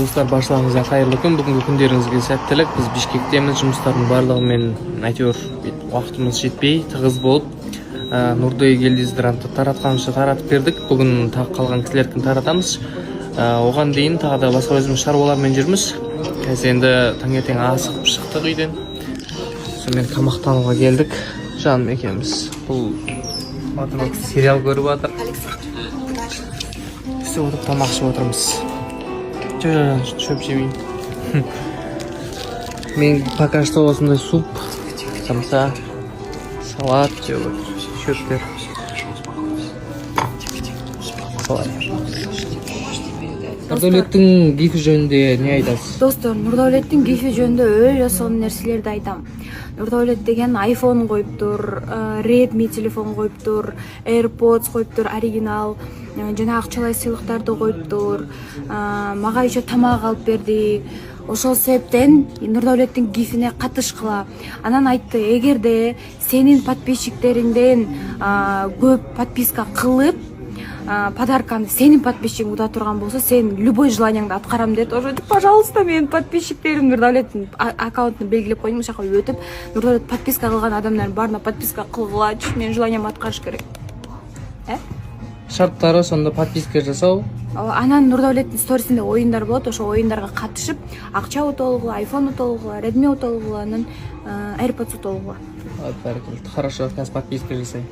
Достар, баршаларыңызға қайырлы күн. Бүгінгі күндеріңізге сәттілік. Біз Бишкектеміз. Жұмыстардың барлығымен әйтеуір уақытымыз жетпей, тығыз болып, Нұрдай Гелдиздерантты таратқанымызша таратып бердік. Бүгін тағы қалған кісілердікін таратамыз. Оған дейін тағы да басқа өзіміз шаруалармен жүрміз. Қазір енді таңертең асығып шықтық үйден. Сонымен тамақтануға келдік. Жаным екеуміз. Бұл сериал көріп жатыр. Істеп отырып тамақ ішіп отырмыз. Шөп жемейін. Мен пока что осындай суп, самса, салат, шөптер. Нұрдаулеттің гифі жөнінде не айтасыз? Достар, Нұрдаулеттің гифі жөнінде өте сонун нерселерди айтам. Нұрдаулет деген iPhone қойып тұр, Redmi телефон қойып тұр, AirPods қойып тұр, оригинал, жана акчалай сыйлыктарды қойып тұр. Мага еще тамак алып берди. Ошол себептен Нұрдаулеттің гифине катышкыла. Анан айтты, эгерде сенин подписчиктериңден көп подписка кылып, подарканы сенин подписчигиң уда турган болсо, сен любой желанияңды аткарам деді. Ошо, пожалуйста, менин подписчиктерим Нұрдаулеттин аккаунтун белгилеп койдум, ошака өтүп, Нұрдаулет подписка кылган адамдардын баарына подписка кылгылачы, менин желаниямды аткарыш керек. Шарттары сонда подписка жасау. Анан Нұрдаулеттин сторисинде оюндар болот, ошо оюндарга катышып, акча утуп алгыла, iPhone утуп алгыла, Redmi утуп алгыла, AirPods утуп алгыла. Хорошо, сейчас подписка жасайм.